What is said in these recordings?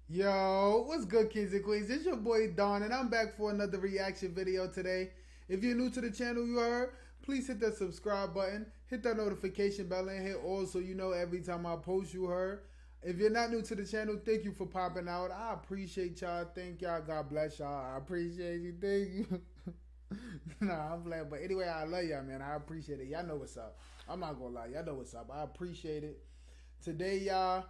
Yo, what's good, kings and queens? It's your boy Don, and I'm back for another reaction video today. If you're new to the channel, you heard, please hit that subscribe button, hit that notification bell, and hit all so you know every time I post, you heard. If you're not new to the channel, thank you for popping out. I appreciate y'all. Thank y'all. God bless y'all. I appreciate you. Thank you. Nah, I'm playing. But anyway, I love y'all, man. I appreciate it. Y'all know what's up. I'm not gonna lie. Y'all know what's up. I appreciate it. Today, y'all.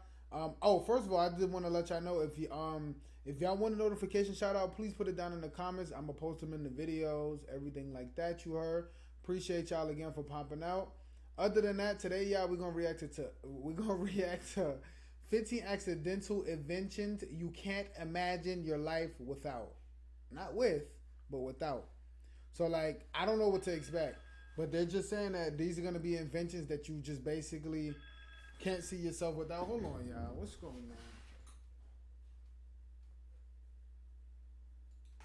First of all, I just want to let y'all know if y'all want a notification shout out, please put it down in the comments. I'm gonna post them in the videos, everything like that. You heard. Appreciate y'all again for popping out. Other than that, today, y'all, we're gonna react to 15 accidental inventions you can't imagine your life without. Not with, but without. So like, I don't know what to expect, but they're just saying that these are gonna be inventions that you just basically can't see yourself without. Hold on, y'all. What's going on?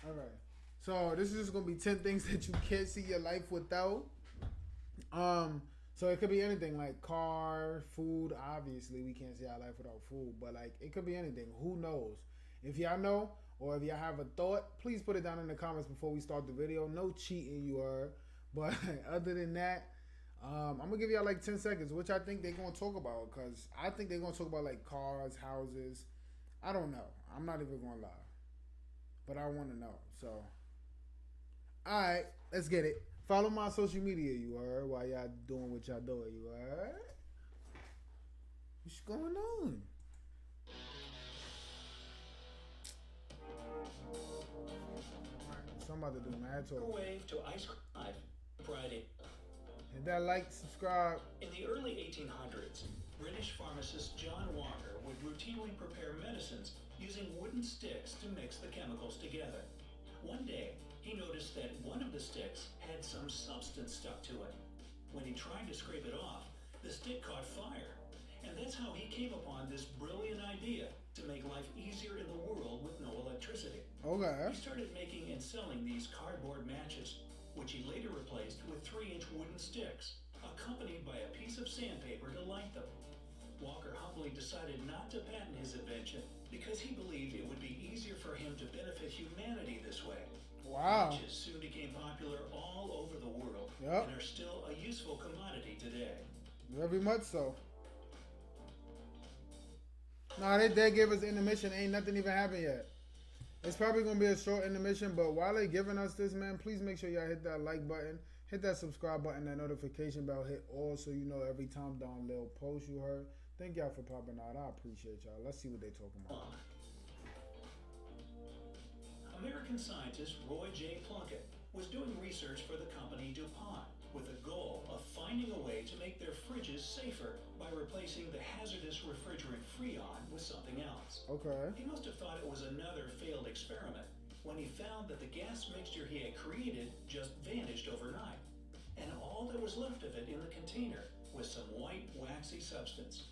All right. So this is just gonna be 10 things that you can't see your life without. Um. So it could be anything like car, food. Obviously, we can't see our life without food, but like it could be anything. Who knows? If y'all know, or if y'all have a thought, please put it down in the comments before we start the video. No cheating, you heard. But other than that, I'm gonna give y'all like 10 seconds, which I think they're gonna talk about, because I think they're gonna talk about like cars, houses. I don't know. I'm not even gonna lie, but I want to know. So, all right, let's get it. Follow my social media, you heard. While y'all doing what y'all doing, you heard. What's going on? So I'm about to do mad talk. Wave to ice cream Friday. Hit that like, subscribe. In the early 1800s, British pharmacist John Walker would routinely prepare medicines using wooden sticks to mix the chemicals together. One day, he noticed that one of the sticks had some substance stuck to it. When he tried to scrape it off, the stick caught fire. And that's how he came upon this brilliant idea to make life easier in the world with no electricity. Okay. He started making and selling these cardboard matches, which he later replaced with 3-inch wooden sticks, accompanied by a piece of sandpaper to light them. Walker humbly decided not to patent his invention because he believed it would be easier for him to benefit humanity this way. Wow. Matches soon became popular all over the world. Yep. And are still a useful commodity today. Very much so. Nah, they gave us intermission. Ain't nothing even happened yet. It's probably gonna be a short intermission, but while they giving us this, man, please make sure y'all hit that like button, hit that subscribe button, that notification bell, hit all so you know every time Don Lil post you heard. Thank y'all for popping out. I appreciate y'all. Let's see what they talking about. American scientist Roy J. Plunkett was doing research for the company DuPont with the goal of finding a way to make their fridges safer by replacing the hazardous refrigerant Freon with something else. Okay. He must have thought it was another failed experiment when he found that the gas mixture he had created just vanished overnight, and all that was left of it in the container was some white waxy substance.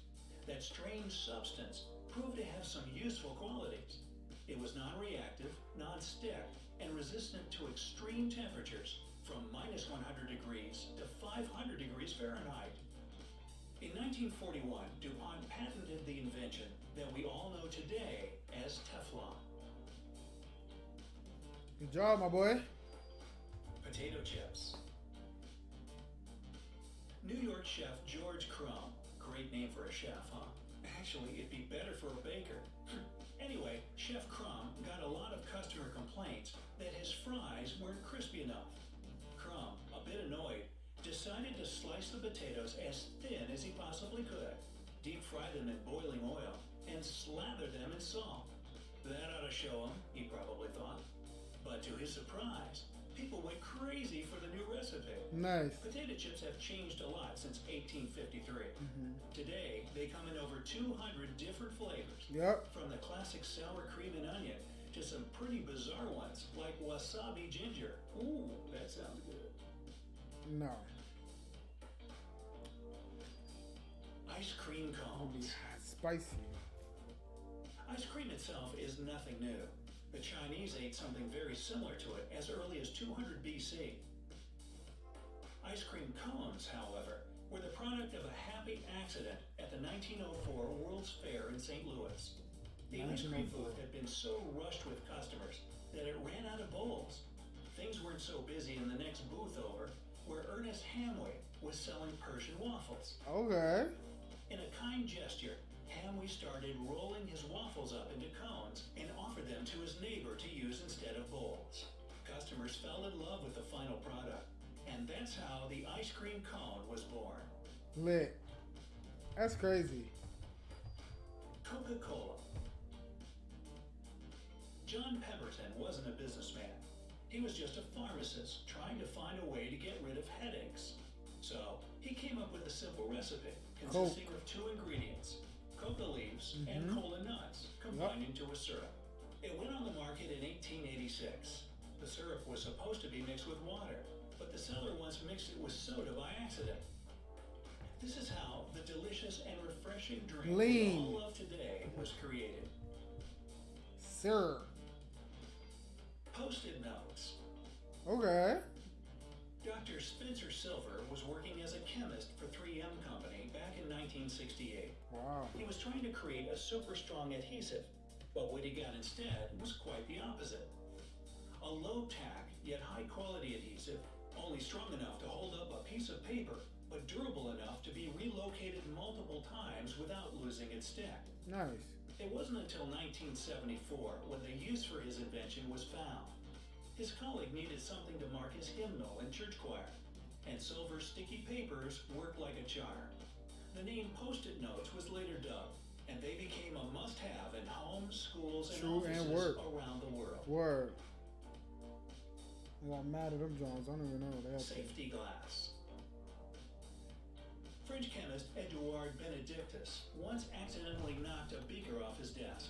That strange substance proved to have some useful qualities. It was non-reactive, non-stick, and resistant to extreme temperatures from minus 100 degrees to 500 degrees Fahrenheit. In 1941, DuPont patented the invention that we all know today as Teflon. Good job, my boy. Potato chips. New York chef George Crumb. Great name for a chef, huh? Actually, it'd be better for a baker. Anyway, Chef Crumb got a lot of customer complaints that his fries weren't crispy enough. Crumb, a bit annoyed, decided to slice the potatoes as thin as he possibly could, deep fry them in boiling oil, and slather them in salt. That ought to show him, he probably thought. But to his surprise, people went crazy for the new recipe. Nice. Potato chips have changed a lot since 1853. Today, they come in over 200 different flavors. Yep. From the classic sour cream and onion to some pretty bizarre ones like wasabi ginger. Ooh, that sounds good. No. Ice cream It'll be cones. hot, spicy. Ice cream itself is nothing new. The Chinese ate something very similar to it as early as 200 BC. Ice cream cones, however, were the product of a happy accident at the 1904 World's Fair in St. Louis. The ice cream 1904. booth had been so rushed with customers that it ran out of bowls. Things weren't so busy in the next booth over, where Ernest Hamway was selling Persian waffles. Okay. In a kind gesture, Hamway started rolling his waffles up into cones and offered them to his neighbor to use instead of bowls. Customers fell in love with the final product, and that's how the ice cream cone was born. Lit. That's crazy. Coca-Cola. John Pemberton wasn't a businessman. He was just a pharmacist trying to find a way to get rid of headaches. So he came up with a simple recipe consisting of two ingredients, coca leaves and cola nuts, combined into a syrup. It went on the market in 1886. The syrup was supposed to be mixed with water, but the seller once mixed it with soda by accident. This is how the delicious and refreshing drink we all love today was created. Syrup. Post-it notes. Okay. Dr. Spencer Silver was working as a chemist for 3M Company back in 1968. Wow. He was trying to create a super strong adhesive, but what he got instead was quite the opposite. A low tack yet high quality adhesive, only strong enough to hold up a piece of paper, but durable enough to be relocated multiple times without losing its stick. Nice. It wasn't until 1974 when the use for his invention was found. His colleague needed something to mark his hymnal and church choir, and Silver's sticky papers worked like a charm. The name Post-it notes was later dubbed, and they became a must-have in homes, schools, and offices around the world. Word. I got mad at them Jones. I don't even know that. Safety glass. French chemist Edouard Benedictus once accidentally knocked a beaker off his desk.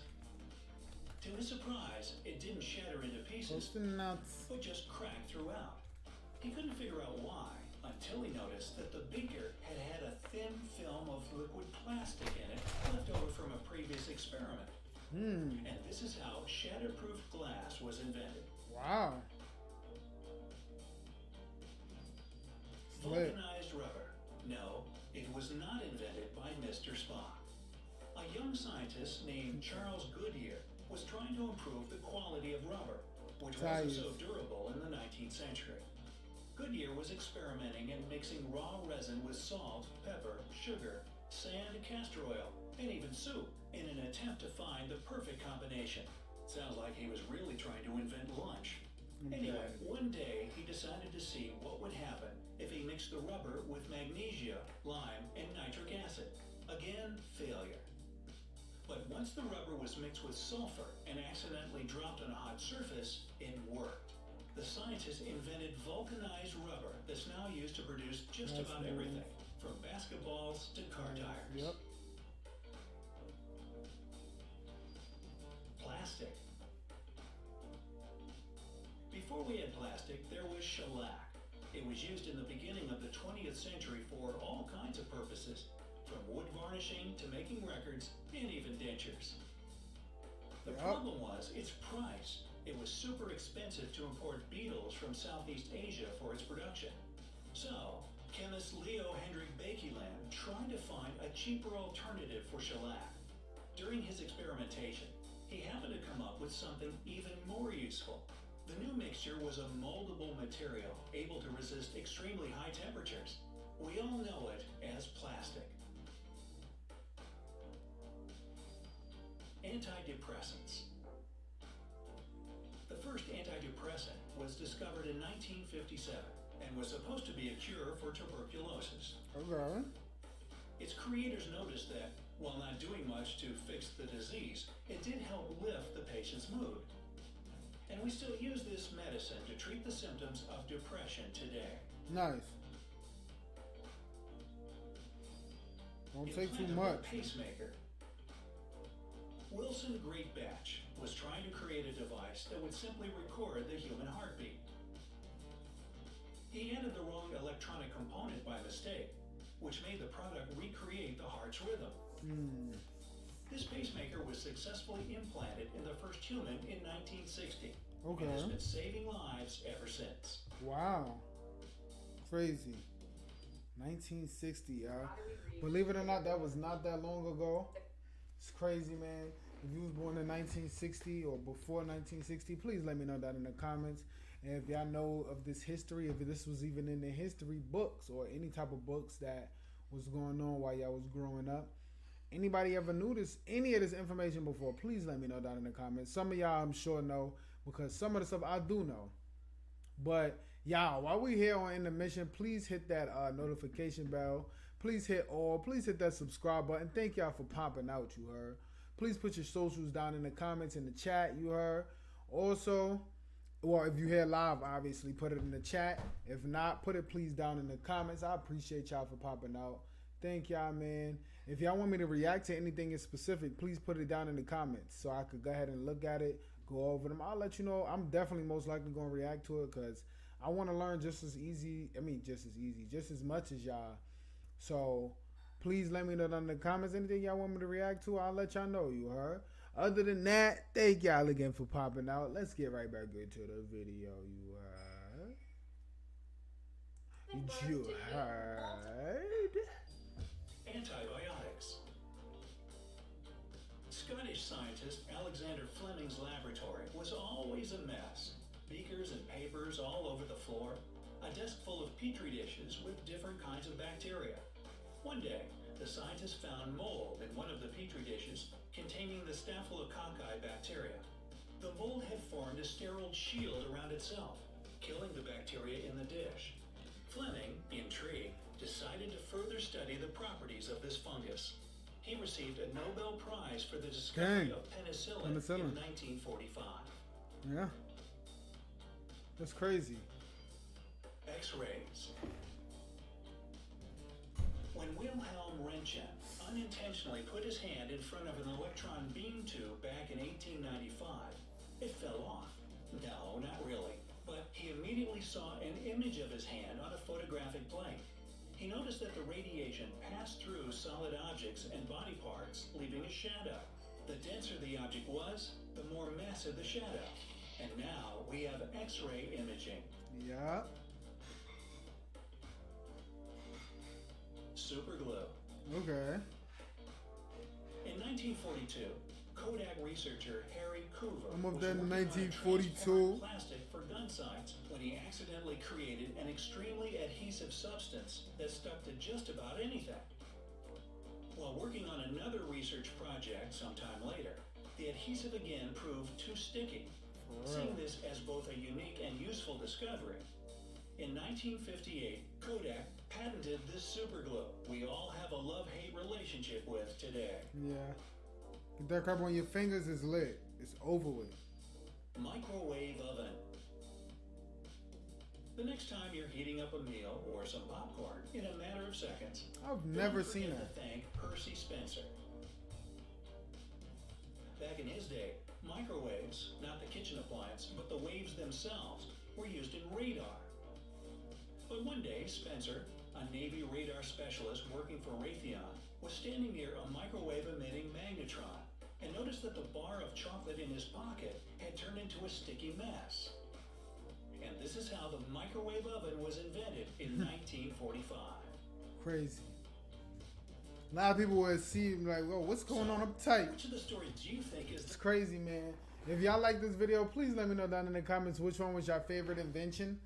To his surprise, it didn't shatter into pieces, but just cracked throughout. He couldn't figure out why until he noticed that the beaker had a thin film of liquid plastic in it left over from a previous experiment. And this is how shatterproof glass was invented. Wow. Vulcanized rubber. No, it was not invented by Mr. Spock. A young scientist named Charles Goodyear was trying to improve the quality of rubber, which wasn't so durable in the 19th century. Goodyear was experimenting and mixing raw resin with salt, pepper, sugar, sand, castor oil, and even soup in an attempt to find the perfect combination. Sounds like he was really trying to invent lunch. Anyway, one day he decided to see what would happen if he mixed the rubber with magnesia, lime, and nitric acid. Again, failure. But once the rubber was mixed with sulfur and accidentally dropped on a hot surface, it worked. The scientists invented vulcanized rubber that's now used to produce just about everything, from basketballs to car tires. Yep. Plastic. Before we had plastic, there was shellac. It was used in the beginning of the 20th century for all kinds of purposes, from wood varnishing to making records and even dentures. The problem was its price. It was super expensive to import beetles from Southeast Asia for its production. So, chemist Leo Hendrik Baekeland tried to find a cheaper alternative for shellac. During his experimentation, he happened to come up with something even more useful. The new mixture was a moldable material able to resist extremely high temperatures. We all know it as plastic. Antidepressants. The first antidepressant was discovered in 1957 and was supposed to be a cure for tuberculosis. Okay. Its creators noticed that, while not doing much to fix the disease, it did help lift the patient's mood. And we still use this medicine to treat the symptoms of depression today. Nice. Don't take too much. Pacemaker. Wilson Greatbatch was trying to create a device that would simply record the human heartbeat. He added the wrong electronic component by mistake, which made the product recreate the heart's rhythm. This pacemaker was successfully implanted in the first human in 1960. Okay. And has been saving lives ever since. Wow. Crazy. 1960, y'all. Believe it or not, that was not that long ago. It's crazy, man. If you was born in 1960 or before 1960, please let me know that in the comments. And if y'all know of this history, if this was even in the history books or any type of books that was going on while y'all was growing up. Anybody ever knew this, any of this information before, please let me know down in the comments. Some of y'all I'm sure know because some of the stuff I do know. But y'all, while we here on In the Mission, please hit that notification bell. Please hit all. Please hit that subscribe button. Thank y'all for popping out, you heard. Please put your socials down in the comments, in the chat, you heard. Also, well, if you hear live, obviously, put it in the chat. If not, put it please down in the comments. I appreciate y'all for popping out. Thank y'all, man. If y'all want me to react to anything in specific, please put it down in the comments so I could go ahead and look at it, go over them. I'll let you know. I'm definitely most likely going to react to it because I want to learn just as much as y'all. So please let me know down in the comments. Anything y'all want me to react to, I'll let y'all know, you heard. Other than that, thank y'all again for popping out. Let's get right back into the video, you heard. You heard. Antibiotics. Scottish scientist Alexander Fleming's laboratory was always a mess. Beakers and papers all over the floor. A desk full of petri dishes with different kinds of bacteria. One day, the scientists found mold in one of the petri dishes containing the Staphylococci bacteria. The mold had formed a sterile shield around itself, killing the bacteria in the dish. Fleming, intrigued, decided to further study the properties of this fungus. He received a Nobel Prize for the discovery of penicillin in 1945. Yeah. That's crazy. X-rays. When Wilhelm Röntgen unintentionally put his hand in front of an electron beam tube back in 1895, it fell off. No, not really. But he immediately saw an image of his hand on a photographic plate. He noticed that the radiation passed through solid objects and body parts, leaving a shadow. The denser the object was, the more massive the shadow. And now we have X-ray imaging. Yeah. Superglue. Okay. In 1942, Kodak researcher Harry Coover I'm up was there in working on 1942. plastic for gun sights when he accidentally created an extremely adhesive substance that stuck to just about anything. While working on another research project sometime later, the adhesive again proved too sticky. Seeing this as both a unique and useful discovery, in 1958, Kodak patented this superglue we all have a love-hate relationship with today. Yeah. Get that crap on your fingers is lit. It's over with. Microwave oven. The next time you're heating up a meal or some popcorn in a matter of seconds, I've never seen don't forget that. to thank Percy Spencer. Back in his day, microwaves, not the kitchen appliance, but the waves themselves, were used in radar. But one day, Spencer, a Navy radar specialist working for Raytheon, was standing near a microwave-emitting magnetron and noticed that the bar of chocolate in his pocket had turned into a sticky mess. And this is how the microwave oven was invented in 1945. Crazy. A lot of people would see like, whoa, what's going on up tight? Which of the stories do you think is It's crazy, man. If y'all like this video, please let me know down in the comments which one was your favorite invention.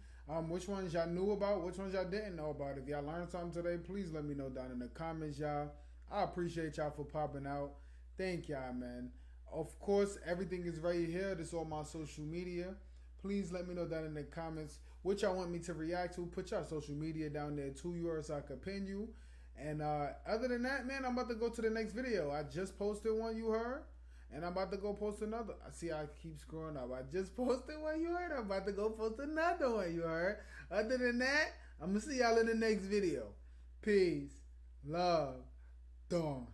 Which ones y'all knew about, which ones y'all didn't know about. If y'all learned something today, please let me know down in the comments, y'all. I appreciate y'all for popping out. Thank y'all, man. Of course, everything is right here. This is all my social media. Please let me know down in the comments what y'all want me to react to. Put y'all social media down there too, you heard, so I can pin you. And other than that, man, I'm about to go to the next video. I just posted one, you heard. And I'm about to go post another. I see I keep screwing up. I just posted one, you heard. I'm about to go post another one, you heard. Other than that, I'm going to see y'all in the next video. Peace, love, dawn.